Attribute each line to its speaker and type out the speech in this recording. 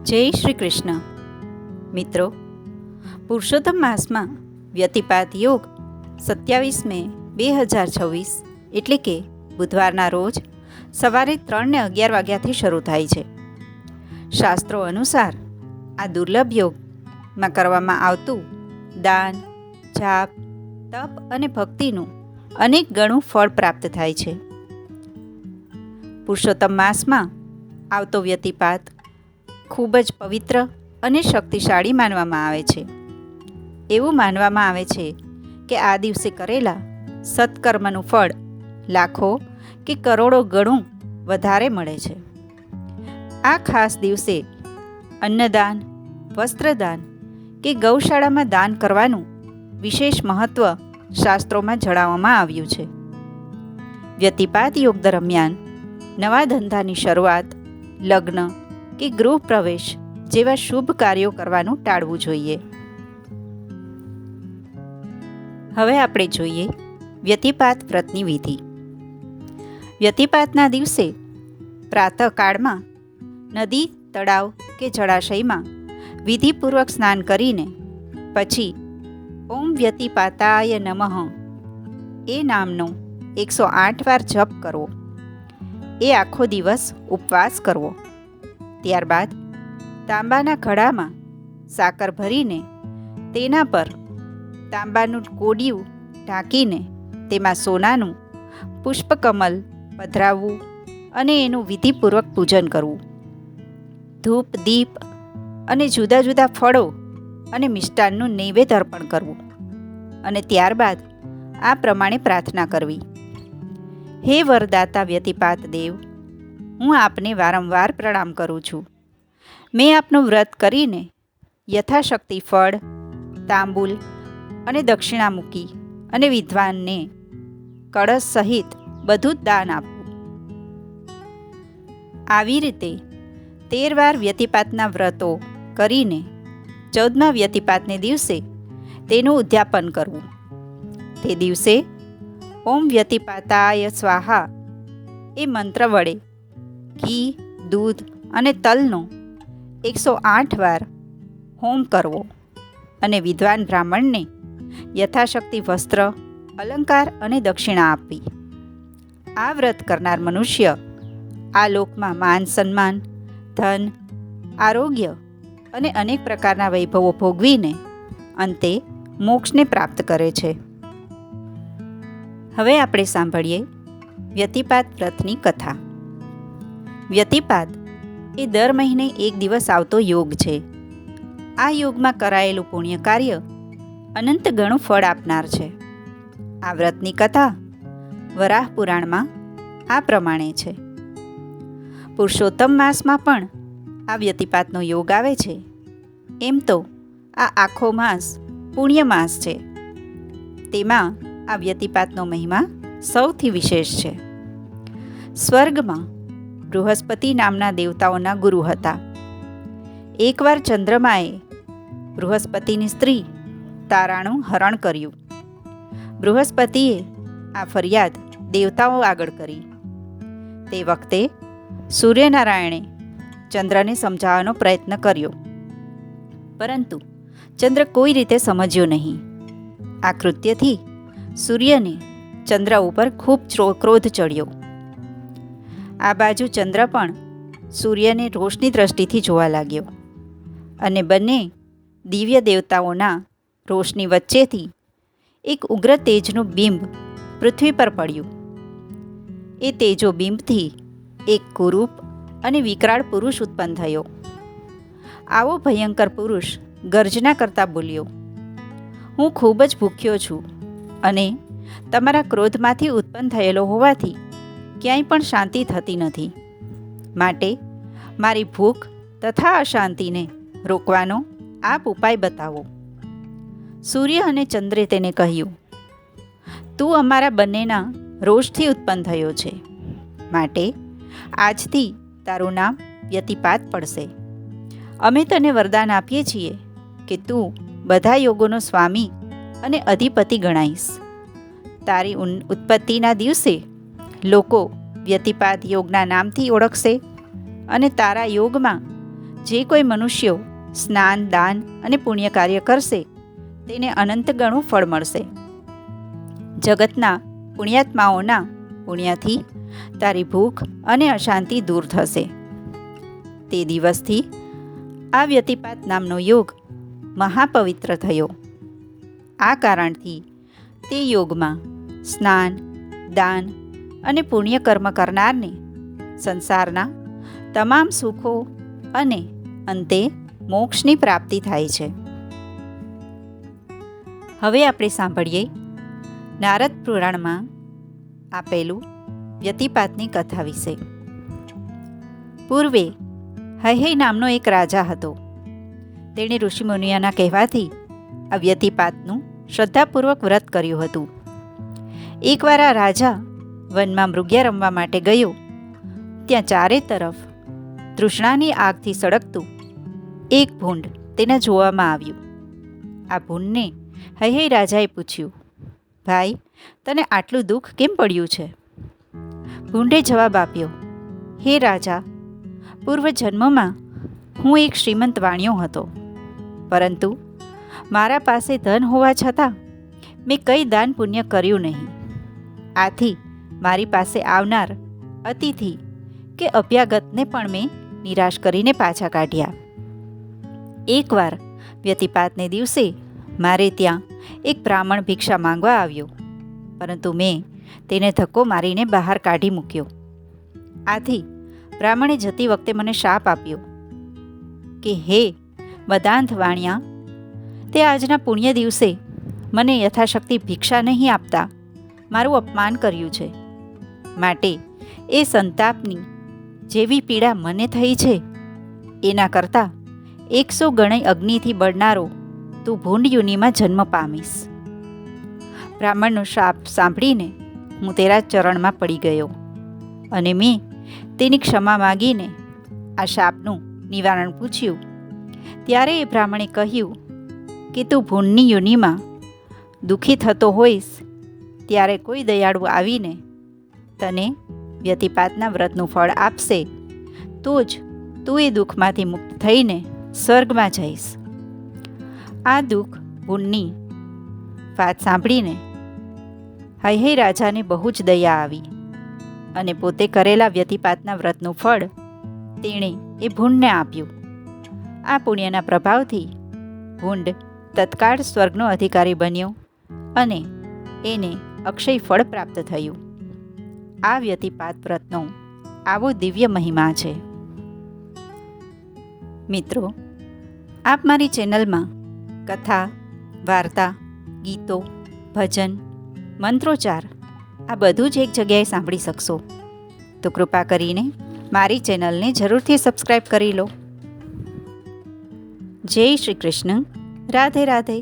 Speaker 1: જય શ્રી કૃષ્ણ. મિત્રો, પુરુષોત્તમ માસમાં વ્યતિપાત યોગ 27 મે 2026 એટલે કે બુધવારના રોજ સવારે 3:11 વાગ્યાથી શરૂ થાય છે. શાસ્ત્રો અનુસાર આ દુર્લભ યોગમાં કરવામાં આવતું દાન, જાપ, તપ અને ભક્તિનું અનેક ગણું ફળ પ્રાપ્ત થાય છે. પુરુષોત્તમ માસમાં આવતો વ્યતિપાત ખૂબ જ પવિત્ર અને શક્તિશાળી માનવામાં આવે છે. એવું માનવામાં આવે છે કે આ દિવસે કરેલા સત્કર્મનું ફળ લાખો કે કરોડો ગણું વધારે મળે છે. આ ખાસ દિવસે અન્નદાન, વસ્ત્રદાન કે ગૌશાળામાં દાન કરવાનું વિશેષ મહત્ત્વ શાસ્ત્રોમાં જણાવવામાં આવ્યું છે. વ્યતિપાત યોગ દરમિયાન નવા ધંધાની શરૂઆત, લગ્ન કે ગૃહ પ્રવેશ જેવા શુભ કાર્યો કરવાનું ટાળવું જોઈએ. હવે આપણે જોઈએ વ્યતિપાત વ્રતની વિધિ. વ્યતિપાતના દિવસે પ્રાતઃકાળમાં નદી, તળાવ કે જળાશયમાં વિધિપૂર્વક સ્નાન કરીને પછી ઓમ વ્યતિપાતાય નમઃ એ નામનો 108 વાર જપ કરવો. એ આખો દિવસ ઉપવાસ કરવો. ત્યારબાદ તાંબાના ઘડામાં સાકર ભરીને તેના પર તાંબાનું કોડિયું ઢાંકીને તેમાં સોનાનું પુષ્પકમલ પધરાવવું અને એનું વિધિપૂર્વક પૂજન કરવું. ધૂપ, દીપ અને જુદા જુદા ફળો અને મિષ્ટાનનું નૈવેદ્ય અર્પણ કરવું અને ત્યારબાદ આ પ્રમાણે પ્રાર્થના કરવી: હે વરદાતા વ્યતિપાત દેવ, હું આપને વારંવાર પ્રણામ કરું છું. મેં આપનું વ્રત કરીને યથાશક્તિ ફળ, તાંબૂલ અને દક્ષિણા મૂકી અને વિદ્વાનને કળશ સહિત બધું જ દાન આપવું. આવી રીતે 13 વાર વ્યતિપાતના વ્રતો કરીને 14મા વ્યતિપાતને દિવસે તેનું ઉદ્યાપન કરવું. તે દિવસે ઓમ વ્યતિપાતાય સ્વાહા એ મંત્ર વડે ઘી, દૂધ અને તલનો 108 વાર હોમ કરવો અને વિદ્વાન બ્રાહ્મણને યથાશક્તિ વસ્ત્ર, અલંકાર અને દક્ષિણા આપવી. આ વ્રત કરનાર મનુષ્ય આ લોકમાં માન સન્માન, ધન, આરોગ્ય અને અનેક પ્રકારના વૈભવો ભોગવીને અંતે મોક્ષને પ્રાપ્ત કરે છે. હવે આપણે સાંભળીએ વ્યતિપાત વ્રતની કથા. વ્યતિપાત એ દર મહિને એક દિવસ આવતો યોગ છે. આ યોગમાં કરાયેલું પુણ્ય કાર્ય અનંત ગણું ફળ આપનાર છે. આ વ્રતની કથા વરાહ પુરાણમાં આ પ્રમાણે છે. પુરુષોત્તમ માસમાં પણ આ વ્યતિપાતનો યોગ આવે છે. એમ તો આ આખો માસ પુણ્ય માસ છે. તેમાં આ વ્યતિપાતનો મહિમા સૌથી વિશેષ છે. સ્વર્ગમાં બૃહસ્પતિ નામના દેવતાઓના ગુરુ હતા. એકવાર ચંદ્રમાએ બૃહસ્પતિની સ્ત્રી તારાનું હરણ કર્યું. બૃહસ્પતિએ આ ફરિયાદ દેવતાઓ આગળ કરી. તે વખતે સૂર્યનારાયણે ચંદ્રને સમજાવવાનો પ્રયત્ન કર્યો, પરંતુ ચંદ્ર કોઈ રીતે સમજ્યો નહીં. આ કૃત્યથી સૂર્યને ચંદ્ર ઉપર ખૂબ ક્રોધ ચડ્યો. આ બાજુ ચંદ્ર પણ સૂર્યને રોષની દ્રષ્ટિથી જોવા લાગ્યો અને બંને દિવ્ય દેવતાઓના રોષની વચ્ચેથી એક ઉગ્ર તેજનું બિંબ પૃથ્વી પર પડ્યું. એ તેજો બિંબથી એક કુરૂપ અને વિકરાળ પુરુષ ઉત્પન્ન થયો. આવો ભયંકર પુરુષ ગર્જના કરતા બોલ્યો: હું ખૂબ જ ભૂખ્યો છું અને તમારા ક્રોધમાંથી ઉત્પન્ન થયેલો હોવાથી ક્યાંય પણ શાંતિ થતી નથી. માટે મારી ભૂખ તથા અશાંતિને રોકવાનો આપ ઉપાય બતાવો. સૂર્ય અને ચંદ્રે તેને કહ્યું: તું અમારા બંનેના રોષથી ઉત્પન્ન થયો છે, માટે આજથી તારું નામ વ્યતિપાત પડશે. અમે તને વરદાન આપીએ છીએ કે તું બધા યોગોનો સ્વામી અને અધિપતિ ગણાઈશ. તારી ઉત્પત્તિના દિવસે લોકો વ્યતિપાત યોગના નામથી ઓળખશે અને તારા યોગમાં જે કોઈ મનુષ્યો સ્નાન, દાન અને પુણ્ય કાર્ય કરશે તેને અનંત ગણું ફળ મળશે. જગતના પુણ્યાત્માઓના પુણ્યથી તારી ભૂખ અને અશાંતિ દૂર થશે. તે દિવસથી આ વ્યતિપાત નામનો યોગ મહાપવિત્ર થયો. આ કારણથી તે યોગમાં સ્નાન, દાન અને પુણ્ય કર્મ કરનારને સંસારના તમામ સુખો અને અંતે મોક્ષની પ્રાપ્તિ થાય છે. હવે આપણે સાંભળીએ નારદ પુરાણમાં આપેલું વ્યતિપાતની કથા વિશે. પૂર્વે હૈહય નામનો એક રાજા હતો. તેણે ઋષિમુનિઓના કહેવાથી આ વ્યતિપાતનું શ્રદ્ધાપૂર્વક વ્રત કર્યું હતું. એકવાર આ રાજા વનમાં મૃગ્યા રમવા માટે ગયો. ત્યાં ચારે તરફ તૃષ્ણાની આગથી સળગતું એક ભૂંડ તેને જોવામાં આવ્યું. આ ભૂંડને હૈહય રાજાએ પૂછ્યું, ભાઈ, તને આટલું દુઃખ કેમ પડ્યું છે? ભૂંડે જવાબ આપ્યો, હે રાજા, પૂર્વજન્મમાં હું એક શ્રીમંત વાણિયો હતો, પરંતુ મારા પાસે ધન હોવા છતાં મેં કંઈ દાન પુણ્ય કર્યું નહીં. આથી મારી પાસે આવનાર અતિથિ કે અભ્યાગતને પણ મેં નિરાશ કરીને પાછા કાઢ્યા. એકવાર વ્યતિપાતને દિવસે મારે ત્યાં એક બ્રાહ્મણ ભિક્ષા માંગવા આવ્યો, પરંતુ મેં તેને ધક્કો મારીને બહાર કાઢી મૂક્યો. આથી બ્રાહ્મણે જતી વખતે મને શાપ આપ્યો કે હે બદાંત વાણિયા, તે આજના પુણ્ય દિવસે મને યથાશક્તિ ભિક્ષા નહીં આપતા મારું અપમાન કર્યું છે. માટે એ સંતાપની જેવી પીડા મને થઈ છે એના કરતાં 100 ગણે અગ્નિથી બળનારો તું ભૂંડ યોનિમાં જન્મ પામીશ. બ્રાહ્મણનો શાપ સાંભળીને હું તેરા ચરણમાં પડી ગયો અને મેં તેની ક્ષમા માગીને આ શાપનું નિવારણ પૂછ્યું. ત્યારે એ બ્રાહ્મણે કહ્યું કે તું ભૂંડની યોનિમાં દુઃખી થતો હોઈશ ત્યારે કોઈ દયાળુ આવીને તને વ્યતિપાતના વ્રતનું ફળ આપશે તો જ તું એ દુઃખમાંથી મુક્ત થઈને સ્વર્ગમાં જઈશ. આ દુઃખ ભૂંડની વાત સાંભળીને હૈહય રાજાને બહુ જ દયા આવી અને પોતે કરેલા વ્યતિપાતના વ્રતનું ફળ તેણે એ ભૂંડને આપ્યું. આ પુણ્યના પ્રભાવથી ભૂંડ તત્કાળ સ્વર્ગનો અધિકારી બન્યો અને એને અક્ષય ફળ પ્રાપ્ત થયું. આ વ્યતિપાત વ્રતનો આવો દિવ્ય મહિમા છે. મિત્રો, આપ મારી ચેનલમાં કથા, વાર્તા, ગીતો, ભજન, મંત્રોચ્ચાર આ બધું જ એક જગ્યાએ સાંભળી શકશો. તો કૃપા કરીને મારી ચેનલને જરૂરથી સબસ્ક્રાઈબ કરી લો. જય શ્રી કૃષ્ણ. રાધે રાધે.